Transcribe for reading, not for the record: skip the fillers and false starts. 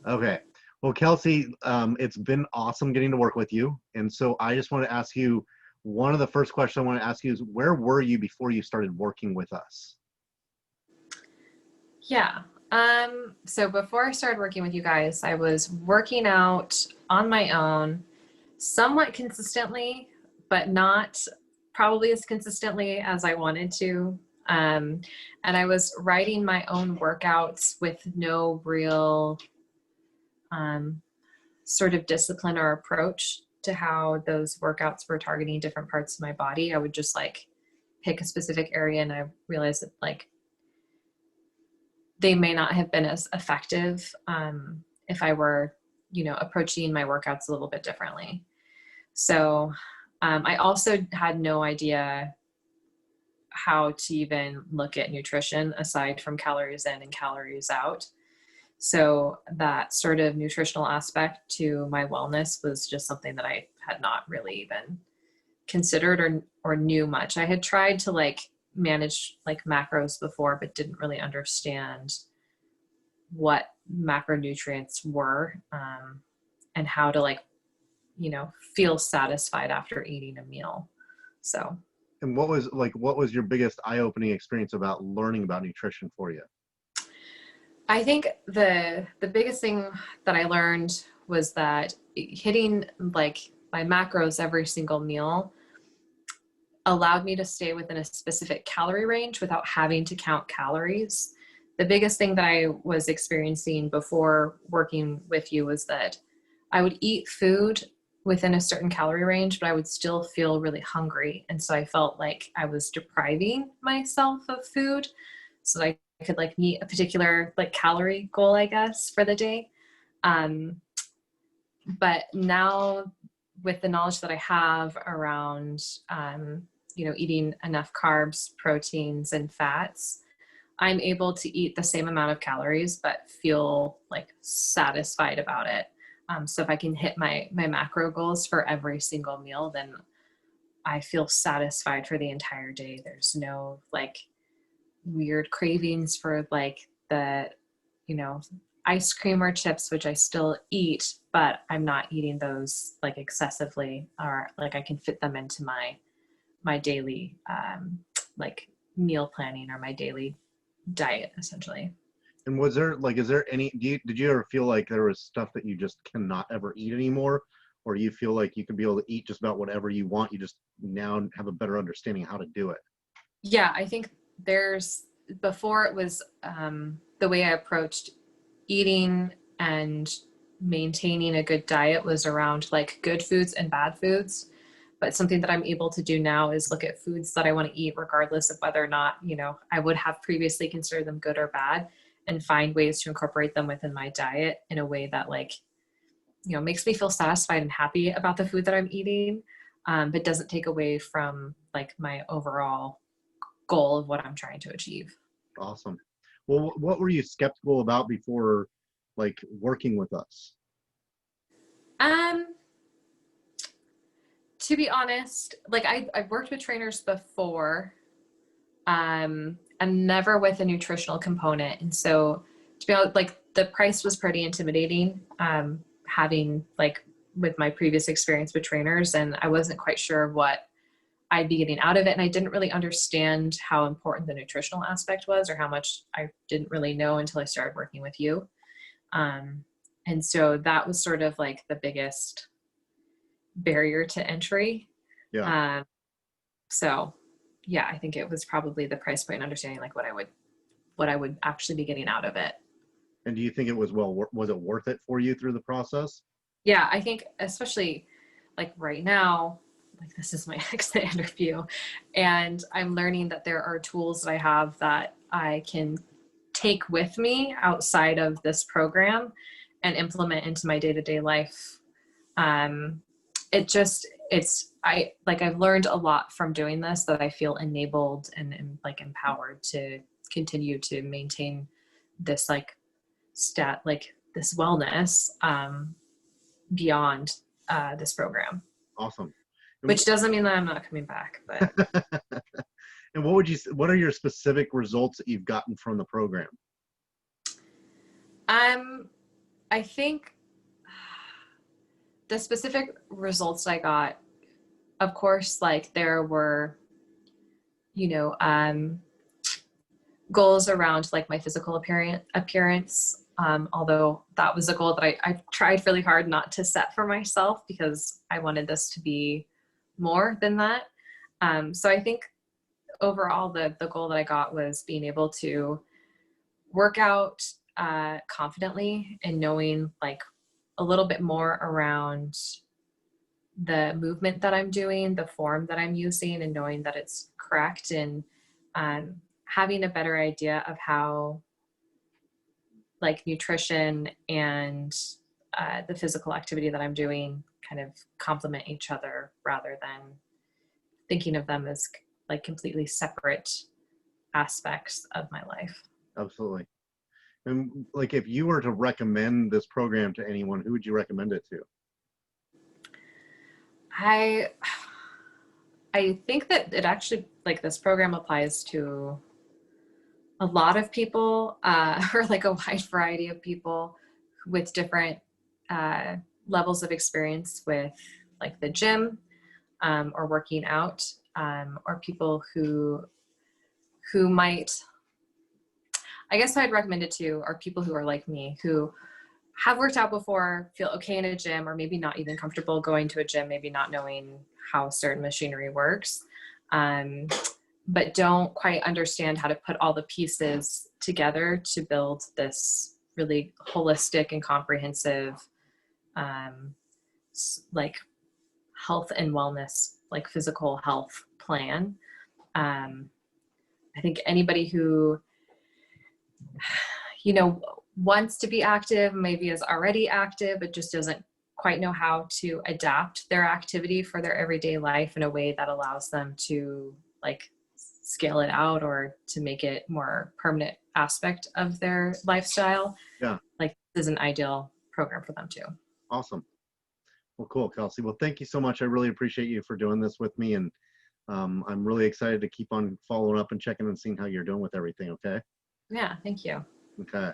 Okay. Well, Kelsey, it's been awesome getting to work with you. And so I just want to ask you, one of the first questions I want to ask you is, where were you before you started working with us? Yeah. So before I started working with you guys, I was working out on my own somewhat consistently, but not probably as consistently as I wanted to. Um, and I was writing my own workouts with no real um, sort of discipline or approach to how those workouts were targeting different parts of my body. I would just like pick a specific area, and I realized that like they may not have been as effective if I were, approaching my workouts a little bit differently. So I also had no idea how to even look at nutrition aside from calories in and calories out. So that sort of nutritional aspect to my wellness was just something that I had not really even considered or knew much. I had tried to like manage like macros before, but didn't really understand what macronutrients were, and how to like, feel satisfied after eating a meal. So And what was your biggest eye-opening experience about learning about nutrition for you? I think the biggest thing that I learned was that hitting like my macros every single meal allowed me to stay within a specific calorie range without having to count calories. The biggest thing that I was experiencing before working with you was that I would eat food within a certain calorie range, but I would still feel really hungry. And so I felt like I was depriving myself of food so that I could like meet a particular like calorie goal, I guess, for the day. Um, but now with the knowledge that I have around, eating enough carbs, proteins, and fats, I'm able to eat the same amount of calories, but feel like satisfied about it. So if I can hit my macro goals for every single meal, then I feel satisfied for the entire day. There's no like weird cravings for like the, you know, ice cream or chips, which I still eat, but I'm not eating those like excessively, or like I can fit them into my daily like meal planning or my daily diet essentially. And was there like, is there any, did you ever feel like there was stuff that you just cannot ever eat anymore? Or you feel like you can be able to eat just about whatever you want? You just now have a better understanding of how to do it. Yeah, I think there's before it was the way I approached eating and maintaining a good diet was around like good foods and bad foods. But something that I'm able to do now is look at foods that I want to eat, regardless of whether or not, I would have previously considered them good or bad, and find ways to incorporate them within my diet in a way that like, makes me feel satisfied and happy about the food that I'm eating, but doesn't take away from like my overall goal of what I'm trying to achieve. Awesome. Well, what were you skeptical about before like working with us? Um, to be honest, like I've worked with trainers before, and never with a nutritional component. And so to be honest, like the price was pretty intimidating, having like with my previous experience with trainers, and I wasn't quite sure what I'd be getting out of it. And I didn't really understand how important the nutritional aspect was, or how much I didn't really know until I started working with you. Um, and so that was sort of like the biggest barrier to entry. Yeah. Um, so yeah, I think it was probably the price point and understanding like what I would actually be getting out of it. And do you think it was was it worth it for you through the process? Yeah, I think especially like right now, like this is my exit interview, and I'm learning that there are tools that I have that I can take with me outside of this program and implement into my day-to-day life. Um, I've learned a lot from doing this, that I feel enabled and like empowered to continue to maintain this like this wellness beyond this program, Awesome. And, which doesn't mean that I'm not coming back, but and what are your specific results that you've gotten from the program? um I think the specific results I got, of course, like there were, you know, goals around like my physical appearance. Although that was a goal that I tried really hard not to set for myself because I wanted this to be more than that. So I think overall the goal that I got was being able to work out confidently and knowing like a little bit more around the movement that I'm doing, the form that I'm using, and knowing that it's correct, and having a better idea of how like nutrition and the physical activity that I'm doing kind of complement each other rather than thinking of them as like completely separate aspects of my life. Absolutely. And like, if you were to recommend this program to anyone, who would you recommend it to? I think that it actually, like, this program applies to a lot of people, or like a wide variety of people with different uh, levels of experience with like the gym, or working out, or people who might, I guess I'd recommend it to are people who are like me, who have worked out before, feel okay in a gym, or maybe not even comfortable going to a gym, maybe not knowing how certain machinery works, um, but don't quite understand how to put all the pieces together to build this really holistic and comprehensive, um, like health and wellness, like physical health plan. Um, I think anybody who, you know, wants to be active, maybe is already active, but just doesn't quite know how to adapt their activity for their everyday life in a way that allows them to like scale it out or to make it more permanent aspect of their lifestyle. Yeah. Like, this is an ideal program for them too. Awesome. Well, cool, Kelsey. Well, thank you so much. I really appreciate you for doing this with me. And I'm really excited to keep on following up and checking and seeing how you're doing with everything. Okay. Yeah, thank you. Okay.